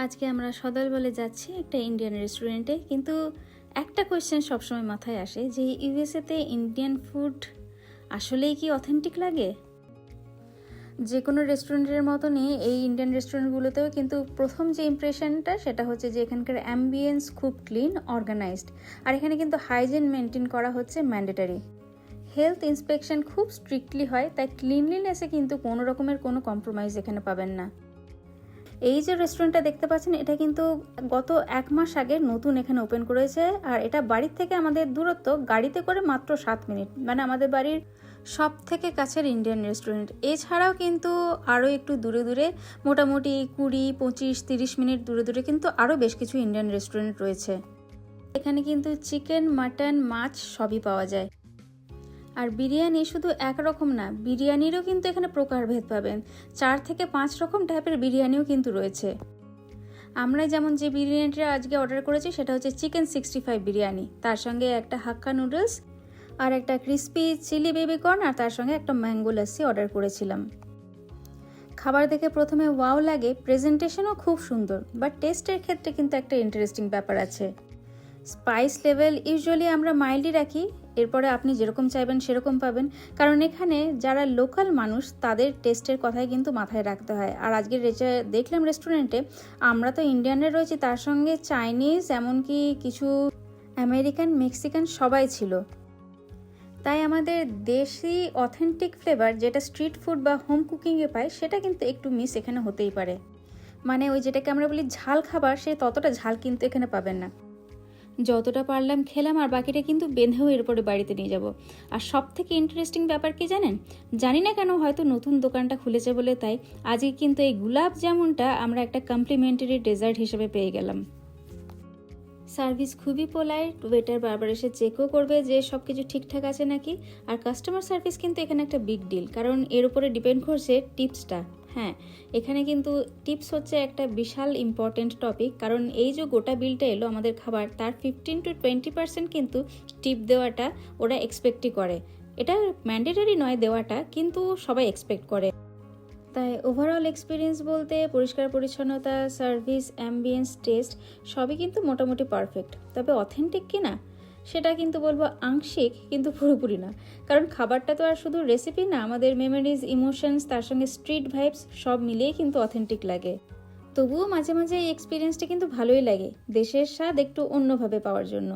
আজকে আমরা সদলবলে যাচ্ছি একটা ইন্ডিয়ান রেস্টুরেন্টে, কিন্তু একটা কোয়েশ্চেন সবসময় মাথায় আসে যে ইউএসএতে ইন্ডিয়ান ফুড আসলেই কি অথেন্টিক লাগে? যে কোনো রেস্টুরেন্টের মতনই এই ইন্ডিয়ান রেস্টুরেন্টগুলোতেও কিন্তু প্রথম যে ইমপ্রেশনটা সেটা হচ্ছে যে এখানকার অ্যাম্বিয়েন্স খুব ক্লিন, অর্গানাইজড, আর এখানে কিন্তু হাইজিন মেনটেন করা হচ্ছে ম্যান্ডেটারি। হেলথ ইন্সপেকশন খুব স্ট্রিক্টলি হয়, তাই ক্লিনলিনেসে কিন্তু কোনো রকমের কোনো কম্প্রোমাইজ এখানে পাবেন না। এই যে রেস্টুরেন্টটা দেখতে পাচ্ছেন, এটা কিন্তু গত 1 মাস আগে নতুন এখানে ওপেন করেছে, আর এটা বাড়ির থেকে আমাদের দূরত্ব গাড়িতে করে মাত্র 7 মিনিট, মানে আমাদের বাড়ির সব থেকে কাছের ইন্ডিয়ান রেস্টুরেন্ট। এছাড়াও কিন্তু আরও একটু দূরে দূরে মোটামুটি 20, 25, 30 মিনিট দূরে দূরে কিন্তু আরও বেশ কিছু ইন্ডিয়ান রেস্টুরেন্ট রয়েছে। এখানে কিন্তু চিকেন, মাটন, মাছ সবই পাওয়া যায়। আর বিরিয়ানি শুধু একরকম না, বিরিয়ানিরও কিন্তু এখানে প্রকারভেদ পাবেন। 4 থেকে 5 রকম টাইপের বিরিয়ানিও কিন্তু রয়েছে। আমরা যেমন যে বিরিয়ানিটা আজকে অর্ডার করেছি সেটা হচ্ছে চিকেন 65 বিরিয়ানি, তার সঙ্গে একটা হাক্কা নুডলস আর একটা ক্রিস্পি চিলি বেবি কর্ন, আর তার সঙ্গে একটা ম্যাঙ্গো লাসি অর্ডার করেছিলাম। খাবার দেখে প্রথমে ওয়াও লাগে, প্রেজেন্টেশনও খুব সুন্দর, বাট টেস্টের ক্ষেত্রে কিন্তু একটা ইন্টারেস্টিং ব্যাপার আছে। স্পাইস লেভেল ইউজুয়ালি আমরা মাইল্ডই রাখি, এরপরে আপনি যেরকম চাইবেন সেরকম পাবেন, কারণ এখানে যারা লোকাল মানুষ তাদের টেস্টের কথাই কিন্তু মাথায় রাখতে হয়। আর আজকে দেখলাম রেস্টুরেন্টে আমরা তো ইন্ডিয়ানের রয়েছি, তার সঙ্গে চাইনিজ, এমনকি কিছু আমেরিকান, মেক্সিকান সবাই ছিল। তাই আমাদের দেশি অথেন্টিক ফ্লেভার যেটা স্ট্রিট ফুড বা হোম কুকিংয়ে পাই সেটা কিন্তু একটু মিস এখানে হতেই পারে। মানে ওই যেটাকে আমরা বলি ঝাল খাবার, সে ততটা ঝাল কিন্তু এখানে পাবেন না। যতটা পারলাম খেলাম, আর বাকিটা কিন্তু বেঁধেও এরপরে বাড়িতে নিয়ে যাব। আর সব থেকে ইন্টারেস্টিং ব্যাপার কি জানেন? জানি না কেন, হয়তো নতুন দোকানটা খুলেছে বলে তাই আজকে কিন্তু এই গুলাব জামুনটা আমরা একটা কমপ্লিমেন্টারি ডেজার্ট হিসেবে পেয়ে গেলাম। সার্ভিস খুবই পোলাইট, ওয়েটার বারবার এসে চেকও করবে যে সব কিছু ঠিকঠাক আছে নাকি। আর কাস্টমার সার্ভিস কিন্তু এখানে একটা বিগ ডিল, কারণ এর উপরে ডিপেন্ড করছে টিপসটা। হ্যাঁ, এখানে কিন্তু টিপস হচ্ছে একটা বিশাল ইম্পর্টেন্ট টপিক, কারণ এই যে গোটা বিলটা এলো আমাদের খাবার, তার 15 to 20% কিন্তু টিপ দেওয়াটা ওরা এক্সপেক্টই করে। এটা ম্যান্ডেটরি নয় দেওয়াটা, কিন্তু সবাই এক্সপেক্ট করে। তাই ওভারঅল এক্সপিরিয়েন্স বলতে পরিষ্কার পরিচ্ছন্নতা, সার্ভিস, অ্যাম্বিয়েন্স, টেস্ট সবই কিন্তু মোটামুটি পারফেক্ট। তবে অথেন্টিক কিনা সেটা কিন্তু বলবো আংশিক, কিন্তু পুরোপুরি না। কারণ খাবারটা তো আর শুধু রেসিপি না, আমাদের মেমোরিজ, ইমোশনস, তার সঙ্গে স্ট্রিট ভাইবস সব মিলিয়েই কিন্তু অথেন্টিক লাগে। তবুও মাঝে মাঝে এই এক্সপিরিয়েন্সটা কিন্তু ভালোই লাগে, দেশের স্বাদ একটু অন্যভাবে পাওয়ার জন্য।